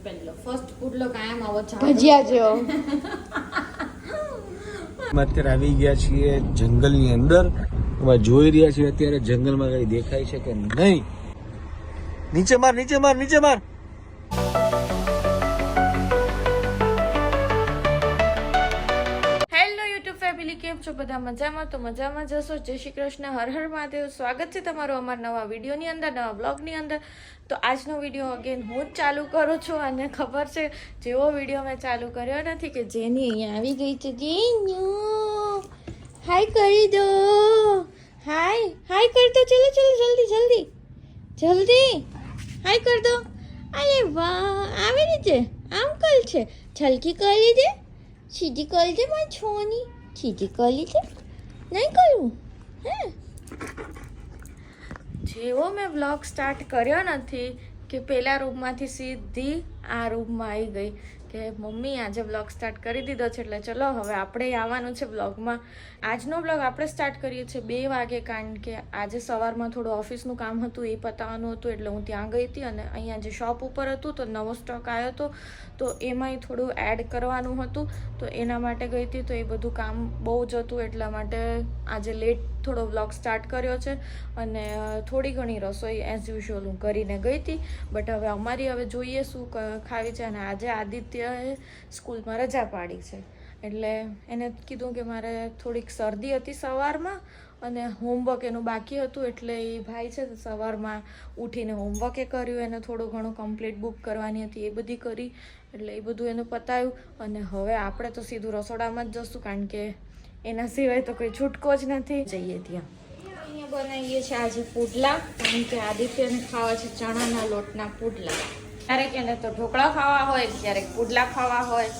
પહેલો ફર્સ્ટ પુડલો કાયમ આવો ભજીયા જેવો. અત્યારે આવી ગયા છીએ જંગલની અંદર. તમે જોઈ રહ્યા છીએ અત્યારે જંગલમાં કઈ દેખાય છે કે નહીં. નીચે માર નીચે માર નીચે માર. ફેમિલી કેમ છો બધા? મજામાં? તો મજામાં જશો. જય શ્રી કૃષ્ણ, હર હર મહાદેવ. સ્વાગત છે તમારું અમારા નવા વિડીયોની અંદર, નવા બ્લોગની અંદર. તો આજનો વિડીયો અગેન હું જ ચાલુ કરું છું. અને ખબર છે જેવો વિડીયો મેં ચાલુ કર્યો નથી કે જેની અહીંયા આવી ગઈ છે. જેન્યુ હાય કરી દો, હાય હાય કર દો. ચલો ચલો જલ્દી જલ્દી જલ્દી હાય કર દો. અરે વાહ, આવી રીતે આમ કલ છે. છલકી કરી દે, સીધી કરી દે મારી છોની. સીધી કરી દે, નહીં કરવું હે. જેવો મેં બ્લોગ સ્ટાર્ટ કર્યો નથી કે પેલા રૂમમાંથી સીધી આ રૂમમાં આવી ગઈ કે મમ્મી આજે બ્લોગ સ્ટાર્ટ કરી દીધો છે, એટલે ચલો હવે આપણે આવવાનું છે બ્લોગમાં. આજનો બ્લોગ આપણે સ્ટાર્ટ કરીએ છીએ 2 વાગે, કારણ કે આજે સવારમાં થોડું ઓફિસનું કામ હતું, એ પતાવવાનું હતું, એટલે હું ત્યાં ગઈ હતી. અને અહીંયા જે શોપ ઉપર હતું તો નવો સ્ટોક આવ્યો હતો, તો એમાંય થોડું એડ કરવાનું હતું, તો એના માટે ગઈ હતી. તો એ બધું કામ બહુ જ હતું, એટલા માટે આજે લેટ થોડો બ્લોગ સ્ટાર્ટ કર્યો છે. અને થોડી ઘણી રસોઈ એઝ યુઝ્યુઅલ હું કરીને ગઈ હતી, બટ હવે અમારી હવે જોઈએ શું ખાવી છે. અને આજે આદિત્યએ સ્કૂલમાં રજા પાડી છે, એટલે એને કીધું કે મારે થોડીક શરદી હતી સવારમાં અને હોમવર્ક એનું બાકી હતું, એટલે એ ભાઈ છે સવારમાં ઉઠીને હોમવર્કે કર્યું, એને થોડું ઘણું કમ્પ્લીટ બુક કરવાની હતી એ બધી કરી, એટલે એ બધું એનું પતાવ્યું. અને હવે આપણે તો સીધું રસોડામાં જ જશું, કારણ કે એના સિવાય તો કોઈ છૂટકો જ નથી. જઈએ ત્યાં. અહીંયા બનાવીએ છીએ આજે પુડલા, કારણ કે આદિત્યને ખાવા છે ચણાના લોટના પુડલા. ક્યારેક એને તો ઢોકળા ખાવા હોય, ક્યારેક પુડલા ખાવા હોય,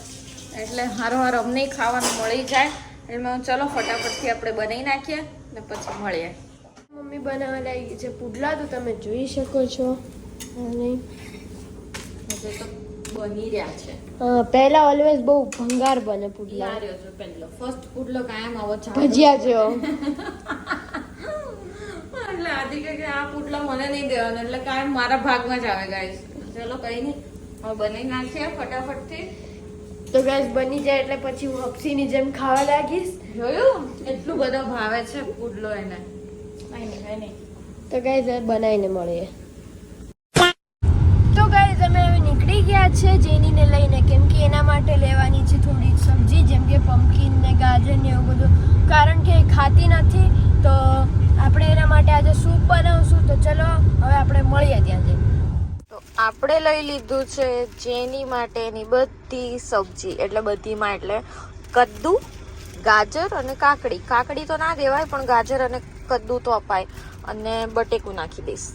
એટલે હારો અમને ખાવાનું મળી જાય. એટલે ચલો ફટાફટથી આપણે બનાવી નાખીએ ને પછી મળીએ. મમ્મી બનાવવા લાગી છે પુડલા, તો તમે જોઈ શકો છો. અને હજુ તો બની રહ્યા છે. પહેલા ઓલવેઝ બહુ ભંગાર બને પુડલા. આવ્યો છે પહેલો ફર્સ્ટ પુડલો કાયમ આવો ભજીયા જેવો. એટલે આદિ કે આ પુડલો મને નહીં દેવાનો, એટલે કાયમ મારા ભાગમાં જ આવે. ગાઈસ ચલો કઈ નહીં, હવે બનાવી નાખીએ ફટાફટથી. તો ગેસ બની જાય એટલે પછી હું હપ્સીની જેમ ખાવા લાગીશ. જોયું એટલું બધો ભાવે છે પુડલો એને. કઈ નહીં તો ગાઈઝ બનાવીને મળીએ. તો ગાઈઝ અમે હવે નીકળી ગયા છે જેનીને લઈને, કેમ કે એના માટે લેવાની છે થોડી સબ્જી, જેમ કે પમ્પકિન ને ગાજર ને એવું બધું, કારણ કે એ ખાતી નથી. તો આપણે એના માટે આજે સૂપ બનાવશું. તો ચલો હવે આપણે મળીએ ત્યાં જઈને. તો આપણે લઈ લીધું છે જેની માટેની બધી સબ્જી, એટલે બધીમાં એટલે કદ્દુ, ગાજર અને કાકડી. કાકડી તો ના દેવાય, પણ ગાજર અને કદ્દુ તો અપાય. અને બટેકું નાખી દઈશ.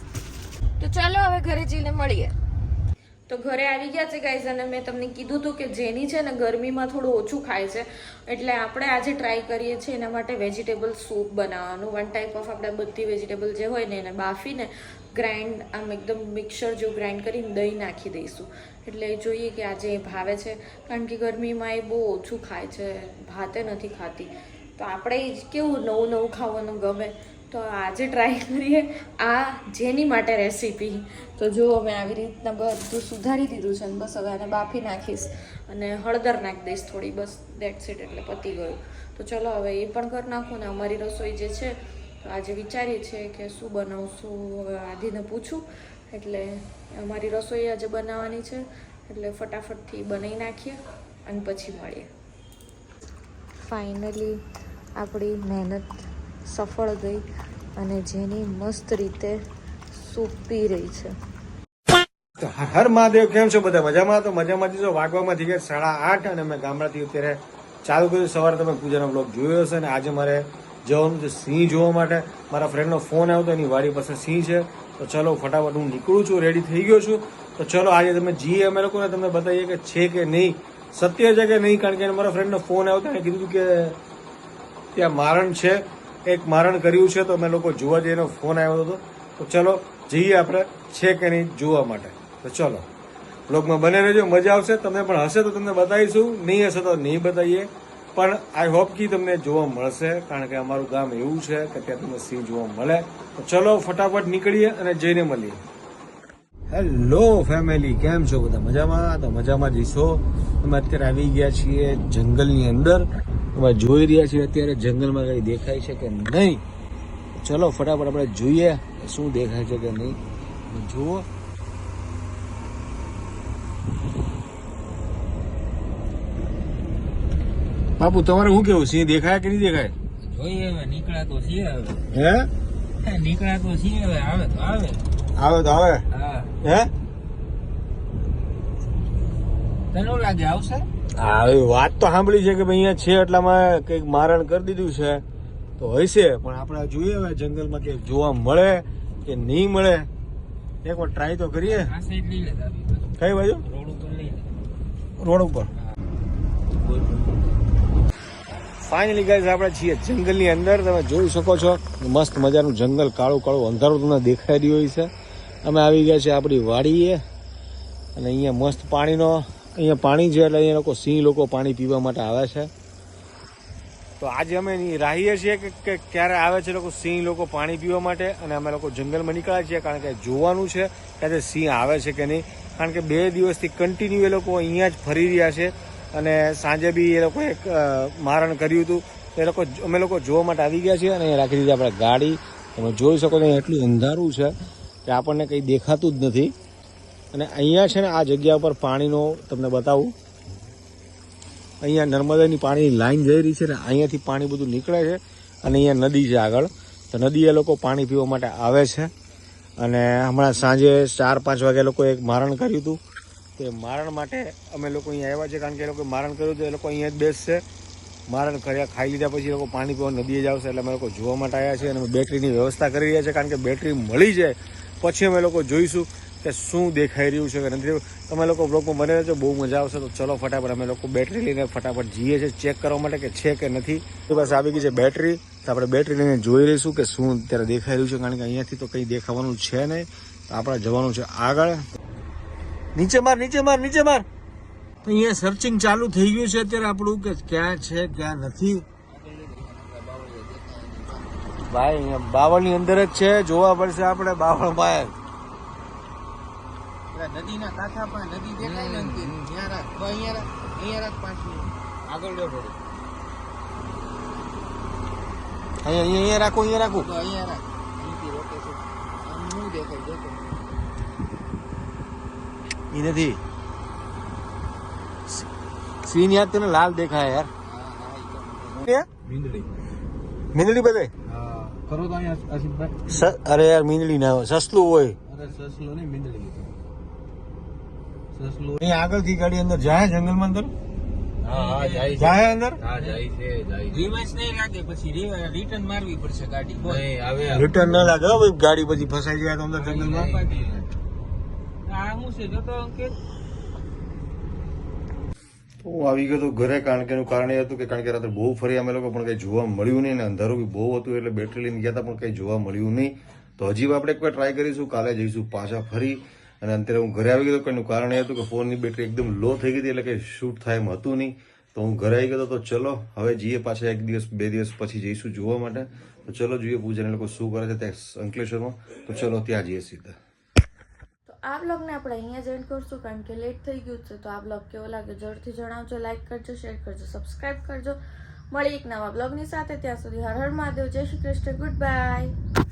તો ચાલો હવે ઘરે જઈને મળીએ. તો ઘરે આવી ગયા છે ગાઈઝ, અને મેં તમને કીધું હતું કે જેની છે ને ગરમીમાં થોડું ઓછું ખાય છે, એટલે આપણે આજે ટ્રાય કરીએ છીએ એના માટે વેજીટેબલ સૂપ બનાવવાનું. વન ટાઈપ ઓફ આપણે બધી વેજીટેબલ જે હોય ને એને બાફીને ગ્રાઇન્ડ, આમ એકદમ મિક્સર જેવું ગ્રાઇન્ડ કરીને દહીં નાખી દઈશું. એટલે જોઈએ કે આજે એ ભાવે છે, કારણ કે ગરમીમાં એ બહુ ઓછું ખાય છે, ભાતે નથી ખાતી. તો આપણે કેવું નવું નવું ખાવાનું ગમે, તો આજે ટ્રાય કરીએ આ જેની માટે રેસીપી. તો જો મેં આવી રીતના બધું સુધારી દીધું છે, અને બસ હવે આને બાફી નાખીશ અને હળદર નાખી દઈશ થોડી, બસ દેટ્સ ઇટ, એટલે પતી ગયું. તો ચલો હવે એ પણ કરી નાખું ને અમારી રસોઈ જે છે તો આજે વિચારીએ છીએ કે શું બનાવશું. હવે આદિને પૂછું, એટલે અમારી રસોઈ આજે બનાવવાની છે, એટલે ફટાફટથી બનાવી નાખીએ અને પછી મળીએ. ફાઇનલી આપણી મહેનત સફળ ગઈ અને જેની મસ્ત રીતે સૂપ પી રહી છે. હર મહાદેવ. કેમ છો બધા? મજામાં? તો મજામાં જો વાગવામાં થઈ ગયા 8:30 અને મેં ગામડાથી અત્યારે ચાલુ કર્યું. સવારે તમે પૂજાનો બ્લોગ જોયો હશે. અને આજે મારે જવાનું છે સિંહ જોવા માટે. મારા ફ્રેન્ડનો ફોન આવ્યો હતો, એની વાડી પાસે સિંહ છે. તો ચલો ફટાફટ હું નીકળું છું, રેડી થઈ ગયો છું. તો ચલો આજે તમે જઈએ અમે લોકોને તમને બતાવીએ કે છે કે નહીં, સત્ય છે કે નહીં. કારણ કે મારા ફ્રેન્ડનો ફોન આવ્યો હતો, એને કીધું કે ત્યાં મારણ છે, એક મારણ કર્યું છે, તો અમે લોકો જોવા જઈએ. એનો ફોન આવ્યો હતો. તો ચલો જઈએ આપણે છે કે નહીં જોવા માટે. તો ચલો બ્લોગમાં બને રહેજો, મજા આવશે. તમને પણ હશે તો તમને બતાવીશું, નહીં હશે તો નહીં બતાવીએ, પણ આઈ હોપ કે તમને જોવા મળશે, કારણ કે અમારું ગામ એવું છે કે ત્યાં તમને સિંહ જોવા મળે. તો ચલો ફટાફટ નીકળીએ અને જઈને મળીએ. હેલો ફેમિલી, કેમ છો બધા? મજામાં? તો મજામાં જ છો. અમે અત્યારે આવી ગયા છીએ જંગલની અંદર. અમે જોઈ રહ્યા છીએ અત્યારે જંગલમાં કઈ દેખાય છે કે નહીં. ચલો ફટાફટ આપણે જોઈએ શું દેખાય છે કે નહીં. જુઓ, બાપુ તમારે શું કેવું? સિંહ દેખાય કે નહીં દેખાય? જોઈએ હવે, નીકળાતો છીએ હવે. હે નીકળાતો છીએ હવે, આવે તો આવે. આવે તો આવે. હા, હે તને શું લાગે આવશે? હા, એ વાત તો સાંભળી છે કે ભાઈ અહીંયા છે એટલામાં કંઈક મારણ કરી દીધું છે તો હશે, પણ આપણે જોઈએ હવે જંગલમાં કે જોવા મળે કે નહીં મળે. એકવાર ટ્રાય તો કરીએ. આ સાઈડ લઈ લે તારી બાજુ. કઈ બાજુ? રોડ ઉપર લઈ લે. રોડ ઉપર. ફાઇનલી ગાઈઝ આપણે છીએ જંગલની અંદર. તમે જોઈ શકો છો મસ્ત મજાનું જંગલ, કાળું કાળું અંધારું તમને દેખાઈ રહ્યું હોય છે. અમે આવી ગયા છે આપણી વાડીએ અને અહીંયા મસ્ત પાણીનો અહીંયા પાણી છે એટલે અહીંયા લોકો સિંહ લોકો પાણી પીવા માટે આવે છે. તો આજે અમે રાહીએ છીએ કે ક્યારે આવે છે લોકો સિંહ લોકો પાણી પીવા માટે, અને અમે લોકો જંગલમાં નીકળ્યા છીએ કારણ કે જોવાનું છે કે આજે સિંહ આવે છે કે નહીં. કારણ કે 2 દિવસથી કન્ટિન્યુ એ લોકો અહીંયા જ ફરી રહ્યા છે અને સાંજે બી એ લોકો એક મારણ કર્યું હતું. તો એ લોકો અમે લોકો જોવા માટે આવી ગયા છીએ અને અહીંયા રાખી દીધી આપણે ગાડી. તમે જોઈ શકો છો એટલું અંધારું છે કે આપણને કંઈ દેખાતું જ નથી. અને અહીંયા છે ને આ જગ્યા ઉપર પાણીનો તમને બતાવું, અહીંયા નર્મદાની પાણીની લાઈન જઈ રહી છે ને અહીંયાથી પાણી બધું નીકળે છે અને અહીંયા નદી છે આગળ. તો નદી એ લોકો પાણી પીવા માટે આવે છે. અને હમણાં સાંજે 4-5 વાગે લોકો એક મારણ કર્યું હતું. તો એ મારણ માટે અમે લોકો અહીંયા આવ્યા છે કારણ કે એ લોકો મારણ કર્યું હતું. એ લોકો અહીંયા જ બેસશે. મારણ કર્યા, ખાઈ લીધા પછી એ લોકો પાણી પીવા નદીએ જ આવશે. એટલે અમે લોકો જોવા માટે આવ્યા છીએ અને અમે બેટરીની વ્યવસ્થા કરી રહ્યા છીએ કારણ કે બેટરી મળી જાય પછી અમે લોકો જોઈશું કે શું દેખાઈ રહ્યું છે કે નથી. તમે લોકો બ્લોગમાં બને રહેજો, બહુ મજા આવશે. તો ચલો ફટાફટ અમે લોકો બેટરી લઈને ફટાફટ જઈએ છીએ ચેક કરવા માટે કે છે કે નથી. બસ આવી ગઈ છે બેટરી. તો આપણે બેટરી લઈને જોઈ લઈશું કે શું અત્યારે દેખાઈ રહ્યું છે કારણ કે અહીંયાથી તો કંઈ દેખાવાનું છે નહીં. તો આપણે જવાનું છે આગળ. નીચે માર, નીચે માર, નીચે માર. તો અહીંયા સર્ચિંગ ચાલુ થઈ ગયું છે અત્યારે આપણું કે ક્યાં છે ક્યાં નથી. ભાઈ અહીંયા બાવળની અંદર જ છે, જોવા પડશે આપણે બાવળ બહાર. નદીના કાંઠા પર નદી દેખાય ને ત્યાં રાખ. તો અહીંયા રાખ 5 મિનિટ આગળ લે થોડું. અહીંયા રાખો, અહીંયા રાખો. તો અહીંયા રાખ. અહીંથી રોકે છે આમ શું દેખાય દેખો. એ નથી સીન યાદ તને લાલ દેખાય યાર. મીંદડી. મીંદડી બધે હા, કરો તો અહીંયા આસિફભાઈ. અરે યાર મીંદડી ના હોય, સસલું હોય. અરે સસલો નહીં, મીંદડી. સસલો. અહીંયા આગળથી ગાડી અંદર જાય જંગલમાં અંદર. હા જાય જાય અંદર. હા જાય છે, જાય. રિવર્સ નહીં લાગે, પછી રિટર્ન મારવી પડશે ગાડી. નહીં આવે. રિટર્ન ના લાગે હો ભાઈ, ગાડી પછી ફસાઈ જાય તો અંદર જંગલમાં. આ શું છે જો તો અંકિત. હું આવી ગયો તો ઘરે કારણ કે એનું કારણ એ હતું કે કારણ કે રાત્રે બહુ ફરી અમે લોકો પણ કંઈ જોવા મળ્યું નહીં અને અંધારું બી બહુ હતું એટલે બેટરી લઈને ગયા હતા પણ કંઈ જોવા મળ્યું નહીં. તો હજી આપણે એકવાર ટ્રાય કરીશું, કાલે જઈશું પાછા ફરી. અને અત્યારે હું ઘરે આવી ગયો તો એનું કારણ એ હતું કે ફોનની બેટરી એકદમ લો થઈ ગઈ હતી એટલે કંઈ શૂટ થાય એમ હતું નહીં. તો હું ઘરે આવી ગયો તો ચલો હવે જઈએ પાછા 1 દિવસ 2 દિવસ પછી જઈશું જોવા માટે. તો ચલો જોઈએ પૂજાને લોકો શું કરે છે ત્યાં અંકલેશ્વરમાં. તો ચલો ત્યાં જઈએ સીધા. તો આ બ્લોગને આપણે અહીંયા જોઈન કરશું કારણ કે લેટ થઈ ગયું છે. તો આ બ્લોગ કેવો લાગે જરૂરથી જણાવજો, લાઈક કરજો, શેર કરજો, સબસ્ક્રાઈબ કરજો. મળી એક નવા બ્લોગની સાથે. ત્યાં સુધી હર હર મહાદેવ, જય શ્રી કૃષ્ણ, ગુડ બાય.